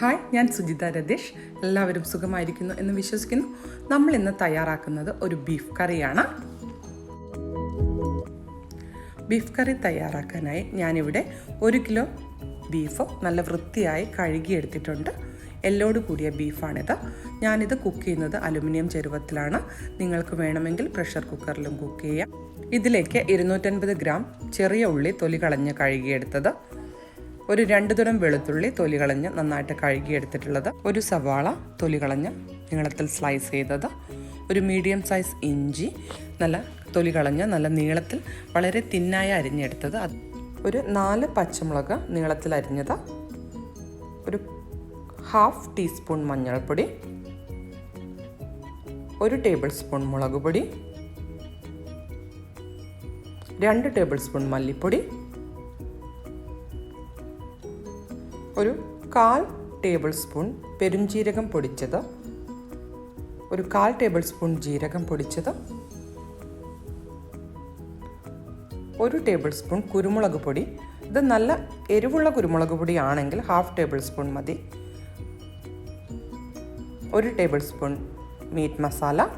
Hi, ഞാൻ സുജിത രതീഷ്. എല്ലാവരും സുഖമായിരിക്കുന്നു എന്ന് വിശ്വസിക്കുന്നു. നമ്മൾ ഇന്ന് തയ്യാറാക്കുന്നത് ഒരു ബീഫ് കറിയാണ്. ബീഫ് കറി തയ്യാറാക്കാനായി ഞാനിവിടെ 1 കിലോ ബീഫ് നല്ല വൃത്തിയായി കഴുകിയെടുത്തിട്ടുണ്ട്. എല്ലോട് കൂടിയ ബീഫാണിത്. ഞാനിത് കുക്ക് ചെയ്യുന്നത് അലുമിനിയം ചെരുവത്തിലാണ്. നിങ്ങൾക്ക് വേണമെങ്കിൽ പ്രഷർ കുക്കറിലും കുക്ക് ചെയ്യാം. ഇതിലേക്ക് 250 ഗ്രാം ചെറിയ ഉള്ളി തൊലി കളഞ്ഞ് കഴുകിയെടുത്തത്, ഒരു 2 തുടം വെളുത്തുള്ളി തൊലി കളഞ്ഞ് നന്നായിട്ട് കഴുകിയെടുത്തിട്ടുള്ളത്, ഒരു സവാള തൊലി കളഞ്ഞ് നീളത്തിൽ സ്ലൈസ് ചെയ്തത്, ഒരു മീഡിയം സൈസ് ഇഞ്ചി നല്ല തൊലി കളഞ്ഞ് നല്ല നീളത്തിൽ വളരെ തിന്നായി അരിഞ്ഞെടുത്തത്, ഒരു 4 പച്ചമുളക് നീളത്തിൽ അരിഞ്ഞത്, ഒരു 1/2 ടീസ്പൂൺ മഞ്ഞൾപ്പൊടി, 1 ടേബിൾ സ്പൂൺ മുളക് പൊടി, 2 ടേബിൾ സ്പൂൺ മല്ലിപ്പൊടി, ഒരു 1/4 ടേബിൾ സ്പൂൺ പെരുംജീരകം പൊടിച്ചത്, ഒരു 1/4 ടേബിൾ സ്പൂൺ ജീരകം പൊടിച്ചത്, 1 ടേബിൾ സ്പൂൺ കുരുമുളക് പൊടി. ഇത് നല്ല എരിവുള്ള കുരുമുളക് പൊടി ആണെങ്കിൽ 1/2 ടേബിൾ സ്പൂൺ മതി, 1 ടേബിൾ സ്പൂൺ മീറ്റ് മസാല,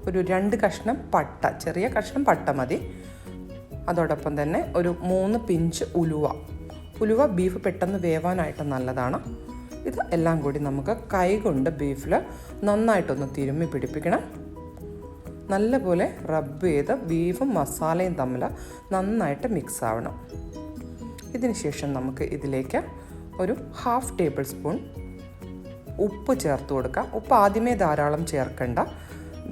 ഒരു 2 കഷ്ണം പട്ട, ചെറിയ കഷ്ണം പട്ട മതി. അതോടൊപ്പം തന്നെ ഒരു 3 പിഞ്ച് ഉലുവ ബീഫ് പെട്ടെന്ന് വേവാനായിട്ട് നല്ലതാണ്. ഇത് എല്ലാം കൂടി നമുക്ക് കൈ കൊണ്ട് ബീഫിൽ നന്നായിട്ടൊന്ന് തിരുമ്മി പിടിപ്പിക്കണം. നല്ലപോലെ റബ്ബ് ചെയ്ത് ബീഫും മസാലയും തമ്മിൽ നന്നായിട്ട് മിക്സ് ആവണം. ഇതിന് ശേഷം നമുക്ക് ഇതിലേക്ക് ഒരു 1/2 ടേബിൾ സ്പൂൺ ഉപ്പ് ചേർത്ത് കൊടുക്കാം. ഉപ്പ് ആദ്യമേ ധാരാളം ചേർക്കണ്ട.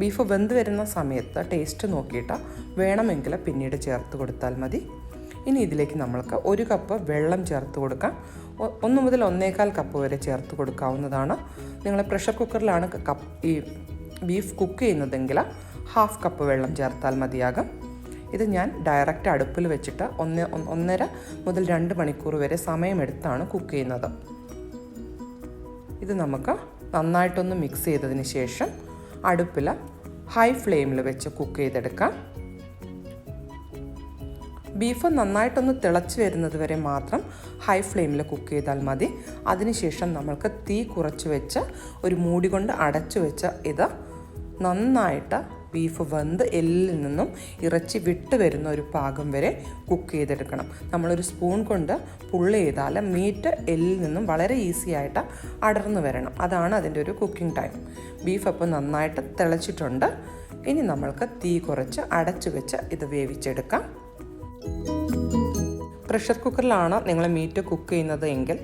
ബീഫ് വെന്ത് വരുന്ന സമയത്ത് ടേസ്റ്റ് നോക്കിയിട്ട് വേണമെങ്കിൽ പിന്നീട് ചേർത്ത് കൊടുത്താൽ മതി. ഇനി ഇതിലേക്ക് നമ്മൾക്ക് 1 കപ്പ് വെള്ളം ചേർത്ത് കൊടുക്കാം. 1 മുതൽ 1.25 കപ്പ് വരെ ചേർത്ത് കൊടുക്കാവുന്നതാണ്. നിങ്ങൾ പ്രഷർ കുക്കറിലാണ് ഈ ബീഫ് കുക്ക് ചെയ്യുന്നതെങ്കിൽ 1/2 കപ്പ് വെള്ളം ചേർത്താൽ മതിയാകും. ഇത് ഞാൻ ഡയറക്റ്റ് അടുപ്പിൽ വെച്ചിട്ട് 1.5 മുതൽ 2 മണിക്കൂർ വരെ സമയമെടുത്താണ് കുക്ക് ചെയ്യുന്നത്. ഇത് നമുക്ക് നന്നായിട്ടൊന്ന് മിക്സ് ചെയ്തതിന് ശേഷം അടുപ്പിൽ ഹൈ ഫ്ലെയിമിൽ വെച്ച് കുക്ക് ചെയ്തെടുക്കാം. ബീഫ് നന്നായിട്ടൊന്ന് തിളച്ച് വരുന്നത് വരെ മാത്രം ഹൈ ഫ്ലെയിമിൽ കുക്ക് ചെയ്താൽ മതി. അതിനുശേഷം നമ്മൾക്ക് തീ കുറച്ച് വെച്ച് ഒരു മൂടി കൊണ്ട് അടച്ചു വെച്ച് ഇത് നന്നായിട്ട് ബീഫ് വെന്ത് എല്ലിൽ നിന്നും ഇറച്ചി വിട്ട് വരുന്ന ഒരു പാകം വരെ കുക്ക് ചെയ്തെടുക്കണം. നമ്മളൊരു സ്പൂൺ കൊണ്ട് പുള്ളി ചെയ്താൽ മീറ്റ് എല്ലിൽ നിന്നും വളരെ ഈസി ആയിട്ട് അടർന്നു വരണം. അതാണ് അതിൻ്റെ ഒരു കുക്കിംഗ് ടൈം. ബീഫ് അപ്പോൾ നന്നായിട്ട് തിളച്ചിട്ടുണ്ട്. ഇനി നമ്മൾക്ക് തീ കുറച്ച് അടച്ചു വെച്ച് ഇത് വേവിച്ചെടുക്കാം. പ്രഷർ കുക്കറിലാണ് നിങ്ങൾ മീറ്റ് കുക്ക് ചെയ്യുന്നത് എങ്കിൽ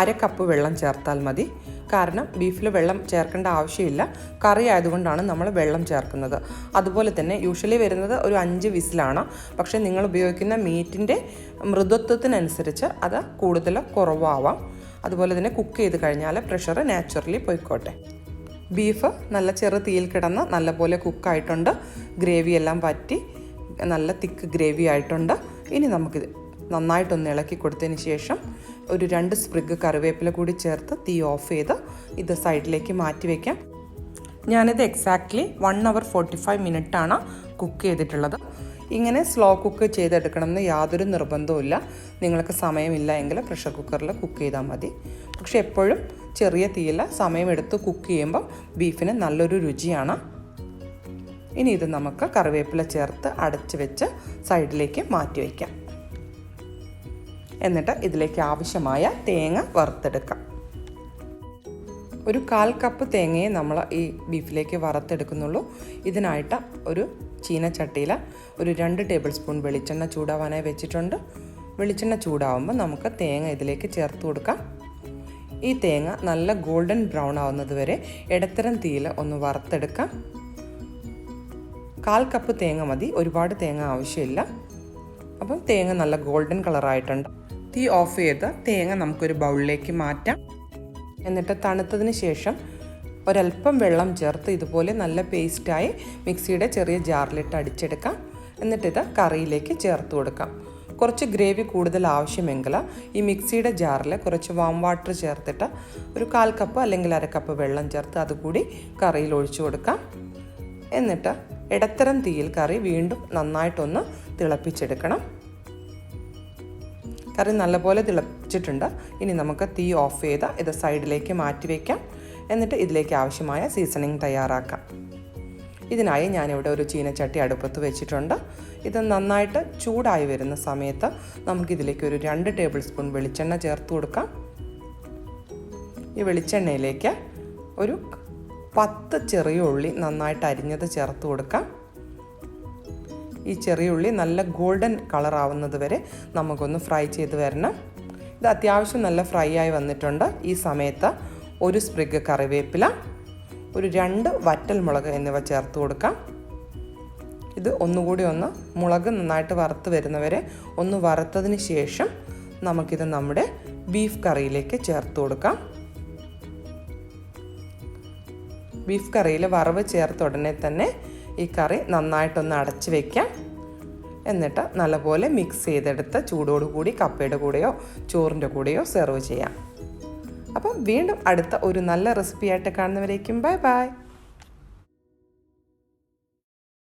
1/2 കപ്പ് വെള്ളം ചേർത്താൽ മതി. കാരണം ബീഫിൽ വെള്ളം ചേർക്കേണ്ട ആവശ്യമില്ല. കറി ആയതുകൊണ്ടാണ് നമ്മൾ വെള്ളം ചേർക്കുന്നത്. അതുപോലെ തന്നെ യൂഷ്വലി വരുന്നത് ഒരു 5 വിസിലാണ്. പക്ഷേ നിങ്ങൾ ഉപയോഗിക്കുന്ന മീറ്റിൻ്റെ മൃദുത്വത്തിനനുസരിച്ച് അത് കൂടുതൽ കുറവാവാം. അതുപോലെ തന്നെ കുക്ക് ചെയ്ത് കഴിഞ്ഞാൽ പ്രഷർ നാച്ചുറലി പോയിക്കോട്ടെ. ബീഫ് നല്ല ചെറു തീയിൽ കിടന്ന് നല്ലപോലെ കുക്കായിട്ടുണ്ട്. ഗ്രേവി എല്ലാം വറ്റി നല്ല തിക്ക് ഗ്രേവി ആയിട്ടുണ്ട്. ഇനി നമുക്കിത് നന്നായിട്ടൊന്ന് ഇളക്കി കൊടുത്തതിന് ശേഷം ഒരു 2 സ്പ്രിഗ് കറിവേപ്പില കൂടി ചേർത്ത് തീ ഓഫ് ചെയ്ത് ഇത് സൈഡിലേക്ക് മാറ്റി വയ്ക്കാം. ഞാനിത് എക്സാക്ട്ലി 1 hour 45 മിനിറ്റാണ് കുക്ക് ചെയ്തിട്ടുള്ളത്. ഇങ്ങനെ സ്ലോ കുക്ക് ചെയ്തെടുക്കണമെന്ന് യാതൊരു നിർബന്ധവുമില്ല. നിങ്ങൾക്ക് സമയമില്ല എങ്കിൽ പ്രഷർ കുക്കറിൽ കുക്ക് ചെയ്താൽ മതി. പക്ഷെ എപ്പോഴും ചെറിയ തീയിൽ സമയമെടുത്ത് കുക്ക് ചെയ്യുമ്പോൾ ബീഫിന് നല്ലൊരു രുചിയാണ്. ഇനി ഇത് നമുക്ക് കറിവേപ്പില ചേർത്ത് അടച്ച് വെച്ച് സൈഡിലേക്ക് മാറ്റി വയ്ക്കാം. എന്നിട്ട് ഇതിലേക്ക് ആവശ്യമായ തേങ്ങ വറുത്തെടുക്കാം. ഒരു 1/4 കപ്പ് തേങ്ങയെ നമ്മൾ ഈ ബീഫിലേക്ക് വറുത്തെടുക്കുന്നുള്ളൂ. ഇതിനായിട്ട് ഒരു ചീനച്ചട്ടിയിൽ ഒരു 2 ടേബിൾ സ്പൂൺ വെളിച്ചെണ്ണ ചൂടാവാനായി വെച്ചിട്ടുണ്ട്. വെളിച്ചെണ്ണ ചൂടാവുമ്പോൾ നമുക്ക് തേങ്ങ ഇതിലേക്ക് ചേർത്ത് കൊടുക്കാം. ഈ തേങ്ങ നല്ല ഗോൾഡൻ ബ്രൗൺ ആവുന്നത് വരെ ഇടത്തരം തീയിൽ ഒന്ന് വറുത്തെടുക്കാം. 1/4 കപ്പ് തേങ്ങ മതി, ഒരുപാട് തേങ്ങ ആവശ്യമില്ല. അപ്പം തേങ്ങ നല്ല ഗോൾഡൻ കളറായിട്ടുണ്ട്. തീ ഓഫ് ചെയ്ത് തേങ്ങ നമുക്കൊരു ബൗളിലേക്ക് മാറ്റാം. എന്നിട്ട് തണുത്തതിന് ശേഷം ഒരല്പം വെള്ളം ചേർത്ത് ഇതുപോലെ നല്ല പേസ്റ്റായി മിക്സിയുടെ ചെറിയ ജാറിലിട്ട് അടിച്ചെടുക്കാം. എന്നിട്ടിത് കറിയിലേക്ക് ചേർത്ത് കൊടുക്കാം. കുറച്ച് ഗ്രേവി കൂടുതൽ ആവശ്യമെങ്കിൽ ഈ മിക്സിയുടെ ജാറിൽ കുറച്ച് വാം വാട്ടർ ചേർത്തിട്ട് ഒരു 1/4 കപ്പ് അല്ലെങ്കിൽ 1/2 കപ്പ് വെള്ളം ചേർത്ത് അതുകൂടി കറിയിൽ ഒഴിച്ചു കൊടുക്കാം. എന്നിട്ട് ഇടത്തരം തീയിൽ കറി വീണ്ടും നന്നായിട്ടൊന്ന് തിളപ്പിച്ചെടുക്കണം. കറി നല്ലപോലെ തിളച്ചിട്ടുണ്ട്. ഇനി നമുക്ക് തീ ഓഫ് ചെയ്ത് ഇത് സൈഡിലേക്ക് മാറ്റി വയ്ക്കാം. എന്നിട്ട് ഇതിലേക്ക് ആവശ്യമായ സീസണിങ് തയ്യാറാക്കാം. ഇതിനായി ഞാനിവിടെ ഒരു ചീനച്ചട്ടി അടുപ്പത്ത് വെച്ചിട്ടുണ്ട്. ഇത് നന്നായിട്ട് ചൂടായി വരുന്ന സമയത്ത് നമുക്കിതിലേക്ക് ഒരു 2 ടേബിൾ സ്പൂൺ വെളിച്ചെണ്ണ ചേർത്ത് കൊടുക്കാം. ഈ വെളിച്ചെണ്ണയിലേക്ക് ഒരു 10 ചെറിയ ഉള്ളി നന്നായിട്ട് അരിഞ്ഞത് ചേർത്ത് കൊടുക്കാം. ഈ ചെറിയ ഉള്ളി നല്ല ഗോൾഡൻ കളർ ആവുന്നത് വരെ നമുക്കൊന്ന് ഫ്രൈ ചെയ്ത് വരണം. ഇത് അത്യാവശ്യം നല്ല ഫ്രൈ ആയി വന്നിട്ടുണ്ട്. ഈ സമയത്ത് ഒരു സ്പ്രിഗ് കറിവേപ്പില, ഒരു 2 വറ്റൽ മുളക് എന്നിവ ചേർത്ത് കൊടുക്കാം. ഇത് ഒന്നുകൂടി മുളക് നന്നായിട്ട് വറുത്ത് വരുന്നവരെ ഒന്ന് വറുത്തതിന് ശേഷം നമുക്കിത് നമ്മുടെ ബീഫ് കറിയിലേക്ക് ചേർത്ത് കൊടുക്കാം. ബീഫ് കറിയിൽ വറവ് ചേർത്ത ഉടനെ തന്നെ ഈ കറി നന്നായിട്ടൊന്ന് അടച്ച് വയ്ക്കാം. എന്നിട്ട് നല്ലപോലെ മിക്സ് ചെയ്തെടുത്ത് ചൂടോടുകൂടി കപ്പയുടെ കൂടെയോ ചോറിൻ്റെ കൂടെയോ സെർവ് ചെയ്യാം. അപ്പം വീണ്ടും അടുത്ത ഒരു നല്ല റെസിപ്പിയായിട്ട് കാണുന്നവരേക്കും ബൈ ബൈ.